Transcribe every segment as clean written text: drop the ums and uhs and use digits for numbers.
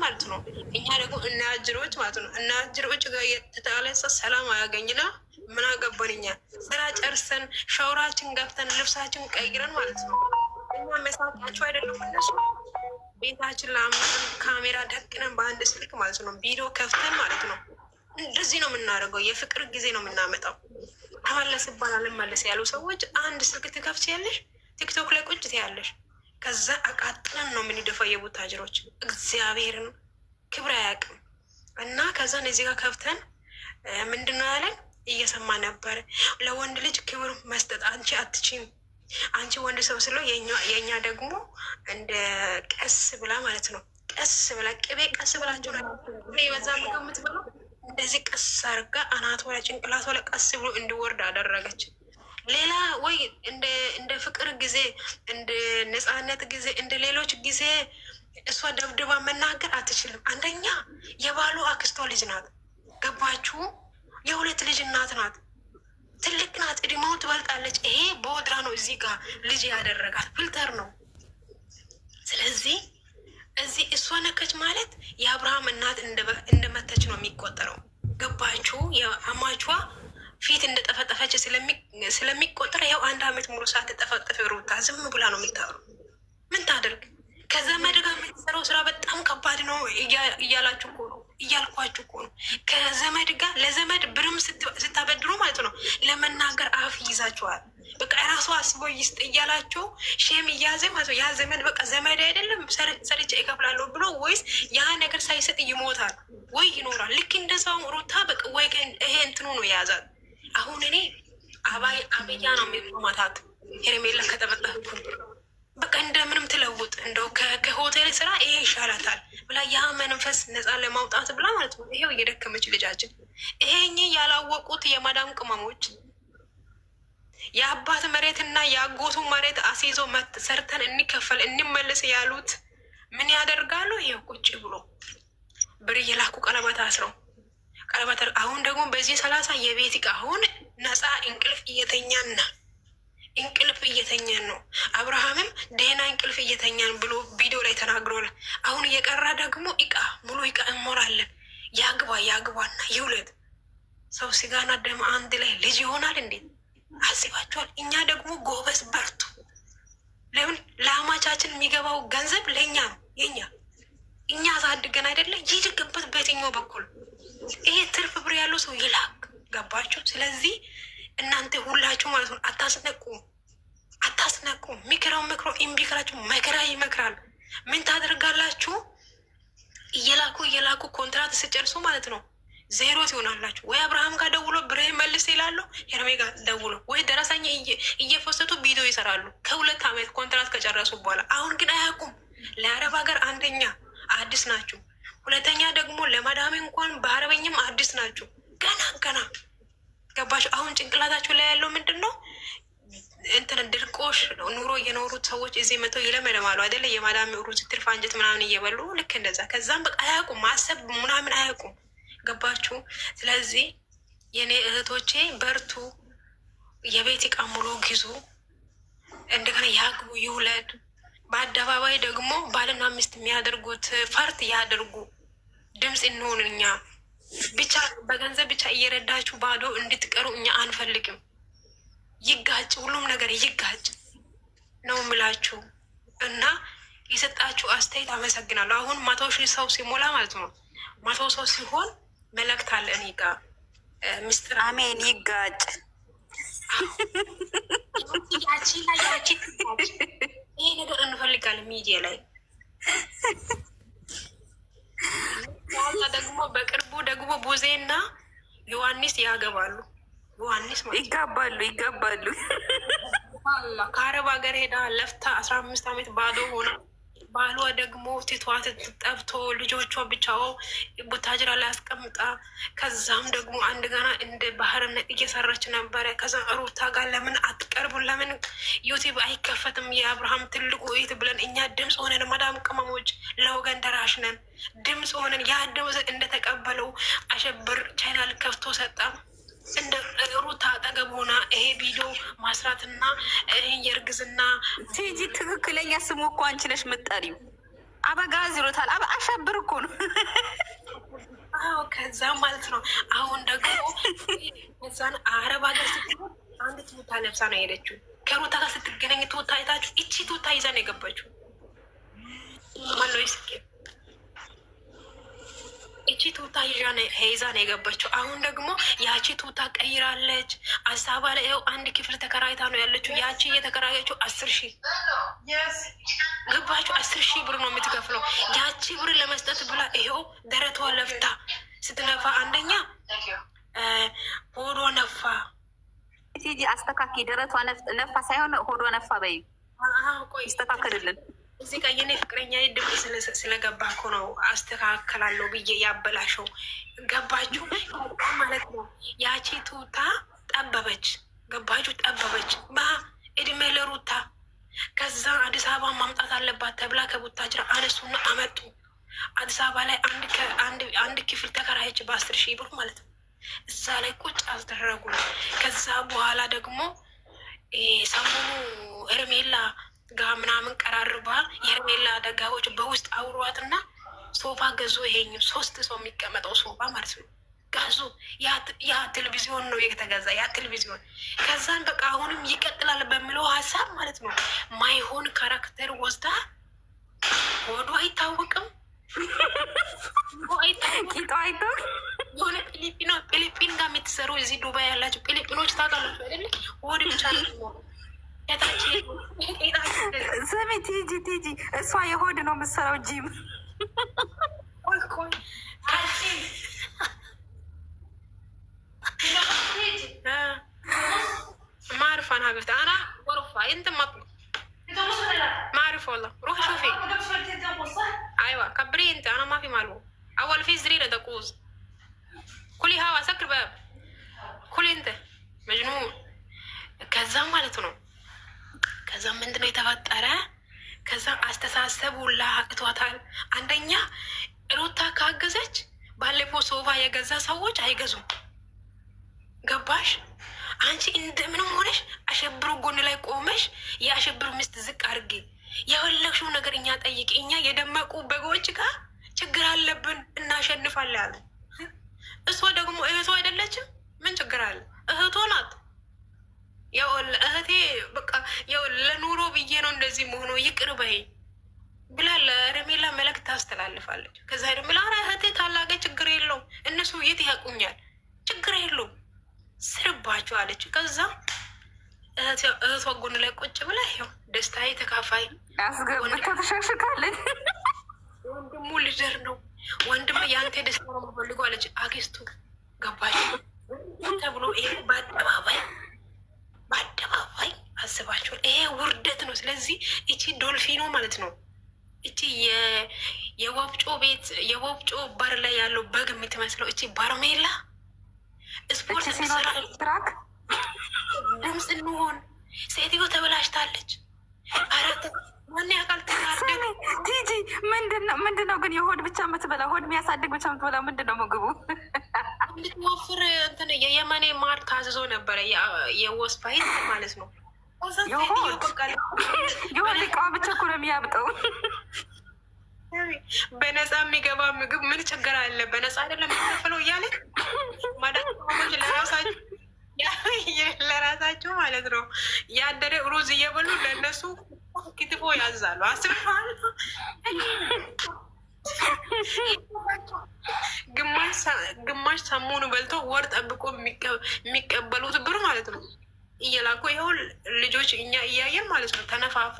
ማለት ነው። እኛ ደግሞ እናጅሮች ማለት ነው እናጅሮች ጋር የተጣለሰ ሰላም አያገኝና ምን አገባን እኛ ስራ ጨርሰን ሻወራችን ገብተን ልብሳችን ቀይረን ማለት ነው። እኛ መሳቃቸው አይደለም እነሱ ቤታችን ለአምስት ካሜራ ደቅነን በአንድ ስልክ ማለት ነው ቪዲዮ ከፍተን ማለት ነው። እንደዚህ ነው የምናደርገው። የፍቅር ጊዜ ነው የምናመጣው። ተመለስ ይባላል መለስ ያሉ ሰዎች አንድ ስልክ ትከፍች ያለሽ ቲክቶክ ላይ ቁጭ ትያለሽ። ከዛ አቃጥለን ነው የምንደፋው የቡታጅሮች እግዚአብሔርን ክብር አያውቅም። እና ከዛን እዚህ ጋር ከፍተን ምንድነው ያለን እየሰማ ነበር። ለወንድ ልጅ ክብር መስጠት አንቺ አትችም። አንቺ ወንድ ሰው ስለው የእኛ ደግሞ እንደ ቀስ ብላ ማለት ነው ቀስ ብላ ቅቤ ቀስ ብላቸው በዛ ምግብ የምትበላው እንደዚህ ቀስ አርጋ አናቷ ላይ ጭንቅላቷ ላይ ቀስ ብሎ እንዲወርድ አደረገች። ሌላ ወይ እንደ ፍቅር ጊዜ እንደ ነፃነት ጊዜ እንደ ሌሎች ጊዜ እሷ ደብድባ መናገር አትችልም። አንደኛ የባሉ አክስቷ ልጅ ናት። ገባችሁ? የሁለት ልጅ እናት ናት። ትልቅ ናት። እድሜው ትበልጣለች። ይሄ በወድራ ነው እዚህ ጋር ልጅ ያደረጋት ፊልተር ነው። ስለዚህ እዚህ እሷ ነከች ማለት የአብርሃም እናት እንደመተች ነው የሚቆጠረው። ገባችሁ? የአማቿ ፊት እንደጠፈጠፈች ስለሚቆጠር ያው 1 አመት ሙሉ ሳትጠፈጠፍ ሩታ ዝም ብላ ነው የምታሩ። ምን ታደርግ? ከዘመድ ጋር የምትሰራው ስራ በጣም ከባድ ነው እያላችሁ እኮ ነው እያልኳችሁ እኮ ነው። ከዘመድ ጋር ለዘመድ ብርም ስታበድሩ ማለት ነው ለመናገር አፍ ይዛችኋል። በቃ ራሱ አስቦ ይስጥ እያላቸው ሼም እያዘ ማለት ነው። ያ ዘመድ በቃ ዘመድ አይደለም ሰርቼ እከፍላለሁ ብሎ ወይስ ያ ነገር ሳይሰጥ ይሞታል ወይ ይኖራል። ልክ እንደዛው ሩታ በቃ ወይ ይሄ እንትኑ ነው የያዛል። አሁን እኔ አብያ ነው የሚማታት ሄርሜላ ከተበጠፍኩ በቃ እንደምንም ትለውጥ እንደው ከሆቴል ስራ ይሄ ይሻላታል ብላ ያ መንፈስ ነፃ ለማውጣት ብላ ማለት ነው። ይሄው እየደከመች ልጃችን ይሄኝ ያላወቁት የማዳም ቅመሞች የአባት መሬትና የአጎቱ መሬት አስይዞ ሰርተን እንከፈል እንመለስ ያሉት ምን ያደርጋሉ? ይሄው ቁጭ ብሎ ብር እየላኩ ቀለበት አስረው ቀለበት። አሁን ደግሞ በዚህ 30 የቤት ዕቃ አሁን ነፃ እንቅልፍ እየተኛን ነው። አብርሃምም ደህና እንቅልፍ እየተኛን ብሎ ቪዲዮ ላይ ተናግሯል። አሁን እየቀራ ደግሞ ዕቃ ሙሉ ዕቃ እሞራለን። ያግባና ይውለድ። ሰው ስጋና ደም አንድ ላይ ልጅ ይሆናል እንዴት አስባችኋል? እኛ ደግሞ ጎበዝ በርቱ። ለምን ለአማቻችን የሚገባው ገንዘብ ለእኛ ነው የኛ እኛ አሳድገን አይደለ? ይድግበት በየትኛው በኩል ይሄ ትርፍ ብር ያለው ሰው ይላክ። ገባችሁ? ስለዚህ እናንተ ሁላችሁ ማለት ነው አታስነቁ። ምክሮ እምቢ ካላችሁ መከራ ይመክራል። ምን ታደርጋላችሁ? እየላኩ ኮንትራት ስጨርሱ ማለት ነው ዜሮ ትሆናላችሁ። ወይ አብርሃም ጋር ደውሎ ብሬ መልስ ይላሉ፣ ሄርሜ ጋር ደውሎ ወይ ደረሰኝ እየፈሰቱ ቪዲዮ ይሰራሉ ከ2 አመት ኮንትራት ከጨረሱ በኋላ። አሁን ግን አያውቁም። ለአረብ ሀገር አንደኛ አዲስ ናችሁ፣ ሁለተኛ ደግሞ ለማዳሜ እንኳን በአረበኝም አዲስ ናችሁ። ገና ገባችሁ? አሁን ጭንቅላታችሁ ላይ ያለው ምንድን ነው? እንትን ድርቆሽ ኑሮ እየኖሩት ሰዎች እዚህ መተው ይለመለማሉ አይደለ? የማዳሜ ሩዝ ትርፍ አንጀት ምናምን እየበሉ ልክ እንደዛ። ከዛም በቃ አያውቁም፣ ማሰብ ምናምን አያውቁም። ገባችሁ? ስለዚህ የኔ እህቶቼ በርቱ። የቤት ዕቃ ሙሉ ግዙ። እንደገና ያግቡ፣ ይውለድ። በአደባባይ ደግሞ ባልና ሚስት የሚያደርጉት ፈርት ያደርጉ። ድምፅ እንሆን። እኛ ብቻ በገንዘብ ብቻ እየረዳችሁ ባዶ እንድትቀሩ እኛ አንፈልግም። ይጋጭ፣ ሁሉም ነገር ይጋጭ ነው ምላችሁ። እና የሰጣችሁ አስተያየት አመሰግናለሁ። አሁን 100,000 ሰው ሲሞላ ማለት ነው 100 ሰው ሲሆን መልእክት አለ እኔ ጋር ምስጢር። አሜን። ይጋጭ ያቺ ይሄ ነገር እንፈልጋለን ሚዲያ ላይ ደግሞ በቅርቡ ደግሞ ቡዜና ዮሐንስ ያገባሉ። ዮሐንስ ይጋባሉ። ከአረብ ሀገር ሄዳ ለፍታ 15 አመት ባዶ ሆና ባሏ ደግሞ ቲቷት ጠብቶ ልጆቿ ብቻው ቡታጅራ ላይ አስቀምጣ ከዛም ደግሞ አንድ ገና እንደ ባህርነት እየሰራች ነበረ። ከዛ ሩታ ጋር ለምን አትቀርቡ? ለምን ዩቲዩብ አይከፈትም? የአብርሃም ትልቁ እህት ብለን እኛ ድምፅ ሆነን ማዳም ቅመሞች ለወገን ደራሽ ነን። ድምፅ ሆነን ያ ድምፅ እንደተቀበለው አሸብር ቻናል ከፍቶ ሰጣ። እንደ ሩታ አጠገብ ሆና ይሄ ቪዲዮ ማስራትና የእርግዝና ቲጂ ትክክለኛ ስሙ እኮ አንቺ ነሽ የምትጠሪው። አበጋዝ ይሎታል። አሸብር እኮ ነው። ነው። አሁን ደግሞ እዛን አረብ ሀገር ስትሆን አንድ ቱታ ለብሳ ነው የሄደችው። ከሩታ ጋር ስትገናኝ ቱታ አይታችሁ፣ እቺ ቱታ ይዛ ነው የገባችው። ማነው ይስቅ? እቺ ቱታ ይዛ ነው የገባችው። አሁን ደግሞ ያቺ ቱታ ቀይራለች። አዲስ አበባ ላይ ይኸው አንድ ክፍል ተከራይታ ነው ያለችው። ያቺ እየተከራየችው 10,000 ገባችሁ? 10,000 ብር ነው የምትከፍለው። ያቺ ብር ለመስጠት ብላ ይኸው ደረቷ ለፍታ ስትነፋ፣ አንደኛ ሆዶ ነፋ። ቲጂ አስተካኪ። ደረቷ ነፋ ሳይሆን ሆዶ ነፋ በይ። ቆይ ይስተካከልልን። እዚህ ጋር የኔ ፍቅረኛ ድምፅ ስለገባ እኮ ነው አስተካከላለሁ ብዬ ያበላሸው። ገባችሁ ማለት ነው። ያቺ ቱታ ጠበበች። ገባችሁ? ጠበበች በእድሜ ለሩታ። ከዛ አዲስ አበባ ማምጣት አለባት ተብላ ከቡታጅራ አነሱና አመጡ። አዲስ አበባ ላይ አንድ ክፍል ተከራየች በ10,000 ብር ማለት ነው። እዛ ላይ ቁጭ አስደረጉ። ከዛ በኋላ ደግሞ ሰሞኑ ሄርሜላ ጋ ምናምን ቀራርባ የሄርሜላ ደጋዎች በውስጥ አውሯትና ሶፋ ገዙ። ይሄኝ 3 ሰው የሚቀመጠው ሶፋ ማለት ነው ገዙ። ያ ቴሌቪዥን ነው የተገዛ፣ ያ ቴሌቪዥን። ከዛን በቃ አሁንም ይቀጥላል በሚለው ሀሳብ ማለት ነው ማይሆን ካራክተር ወስዳ ሆዶ አይታወቅም የሆነ ፊሊፒን ጋር የምትሰሩ እዚህ ዱባይ ያላቸው ፊሊፒኖች ታውቃላችሁ አይደለ? ወደ ብቻ ስሚ ቲጂ እሷ የሆድ ነው የምትሰራው ጂም معرف انا حبيبتي انا غرفة انت مطلب ما اعرف والله روح شوفي ايوه كبري انت انا ما في معلومة اول في زريرة دقوز كلي هوا سكر باب كلي انت مجنون ከዛ ማለት ነው። ከዛ ምንድነው የተፈጠረ? ከዛ አስተሳሰቡ ላቅቷታል። አንደኛ ሩታ ካገዘች ባለፈው ሶፋ የገዛ ሰዎች አይገዙም። ገባሽ? አንቺ እንደምንም ሆነሽ አሸብሩ ጎን ላይ ቆመሽ የአሸብሩ ሚስት ዝቅ አድርጌ የፈለግሽው ነገር እኛ ጠይቅ፣ እኛ የደመቁ በጎች ጋር ችግር አለብን እናሸንፋለን አለ። እሷ ደግሞ እህቷ አይደለችም? ምን ችግር አለ? እህቷ ናት። ያው እህቴ በቃ ያው ለኑሮ ብዬ ነው እንደዚህ መሆኑ ይቅር በይ ብላ ለሄርሜላ መልዕክት ታስተላልፋለች። ከዛ ሄርሜላ ኧረ እህቴ ታላቀ ችግር የለውም እነሱ የት ያውቁኛል ችግር የለውም ስርባቸው አለች። ከዛ እህቷ ጎን ላይ ቁጭ ብላ ይኸው ደስታዬ ተካፋይ አስገብታ ተሸሽካለች። ወንድሙ ልደር ነው ወንድም የአንተ ደስታ ነው የምፈልገው አለች አክስቱ። ገባች ተብሎ ይሄ በአደባባይ አስባችኋል? ይሄ ውርደት ነው። ስለዚህ እቺ ዶልፊኖ ማለት ነው እቺ የወፍጮ ቤት የወፍጮ በር ላይ ያለው በግ የምትመስለው እቺ ባርሜላ ስፖርት ትራክ ድምፅ እንሆን ሴትዮ ተበላሽታለች። አራት ማን ያውቃል? ቲጂ ምንድነው ግን የሆድ ብቻ የምትበላ ሆድ የሚያሳድግ ብቻ የምትበላ ምንድነው ምግቡ? እንድትወፍር እንትን የየመኔ ማር ታዝዞ ነበረ የወስፋይት ማለት ነው። የሆድ እቃዋ ብቻ እኮ ነው የሚያብጠው። በነፃ የሚገባ ምግብ ምን ችግር አለ? በነፃ አይደለም የሚከፍለው እያለ ማዳሞች ለራሳቸው ማለት ነው ያደረ ሩዝ እየበሉ ለእነሱ ክትፎ ያዛሉ። አስብሃል? ግማሽ ሰሞኑ በልቶ ወር ጠብቆ የሚቀበሉት ብር ማለት ነው እየላኩ ይኸው ልጆች እኛ እያየን ማለት ነው ተነፋፉ።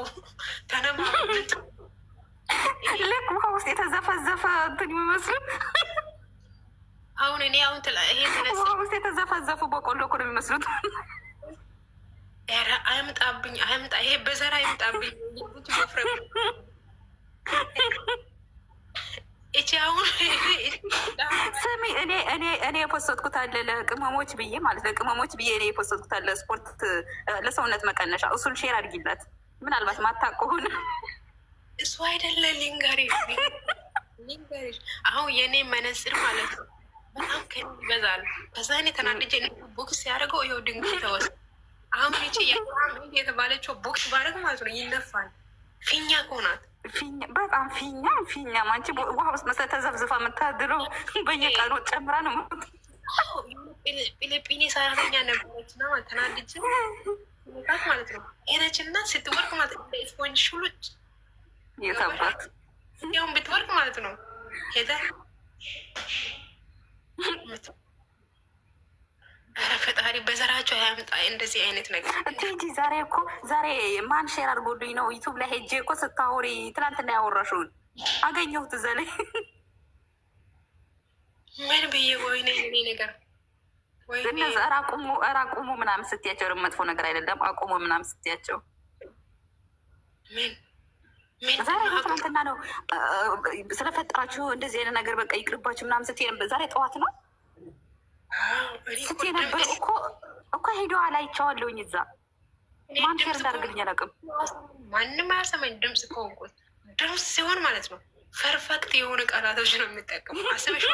ልክ ውሃ ውስጥ የተዘፈዘፈ እንትን የሚመስሉ አሁን እኔ አሁን ይሄ ውሃ ውስጥ የተዘፈዘፉ በቆሎ እኮ ነው የሚመስሉት። ኧረ አይምጣብኝ፣ አይምጣ፣ ይሄ በዘር አይምጣብኝ። መፍረግ እቺ አሁን ስሚ፣ እኔ የፖስተትኩት አለ ለቅመሞች ብዬ ማለት ለቅመሞች ብዬ እኔ የፖስተትኩት አለ ስፖርት ለሰውነት መቀነሻ። እሱን ሼር አድርጊላት ምናልባት ማታውቅ ከሆነ እሱ አይደለ ሊንገሪሽ አሁን የእኔ መነጽር ማለት ነው በጣም ከኔ ይበዛል። ከዛ እኔ ተናድጄ ቦክስ ያደርገው ይኸው ድንጋይ ተወስ። አሁን ይቺ የተባለችው ቦክስ ባደረግ ማለት ነው ይነፋል። ፊኛ ከሆናት በጣም ፊኛ አንቺ ውሃ ውስጥ መሰለህ ተዘፍዝፋ የምታድረው በየቀኑ ጨምራ ነው ፊሊጲኒ ሰራተኛ ነበረች እና ተናድጅ ማለት ነው ሄደች እና ስትወርቅ ማለት ነው ስፖንጅ ሹሉጭ የታባት ያውን ብትወርቅ ማለት ነው ሄደ። ኧረ ፈጣሪ በዘራቸው ያምጣ እንደዚህ አይነት ነገር። እንጂ ዛሬ እኮ ዛሬ ማን ሼር አድርጎልኝ ነው ዩቱብ ላይ ሄጄ እኮ ስታወሪ ትናንትና ያወራሽውን አገኘሁት እዛ ላይ ምን ብዬ ወይኔ እኔ ነገር እነዚ ኧረ አቁሙ ምናምን ስትያቸው ደግሞ መጥፎ ነገር አይደለም። አቁሙ ምናምን ስትያቸው ዛሬ ትናንትና ነው ስለፈጠራችሁ እንደዚህ አይነት ነገር በቃ ይቅርባችሁ ምናምን ስትይ ነበር። ዛሬ ጠዋት ነው ስትይ ነበር እኮ ሄዶ አላይቸዋለሁኝ እዛ ማን ሼር እንዳደርግልኝ አላውቅም። ማንም አያሰማኝ ድምፅ ከሆንኩት ድምፅ ሲሆን ማለት ነው ፐርፌክት የሆነ ቃላቶች ነው የሚጠቀሙ አስበሽ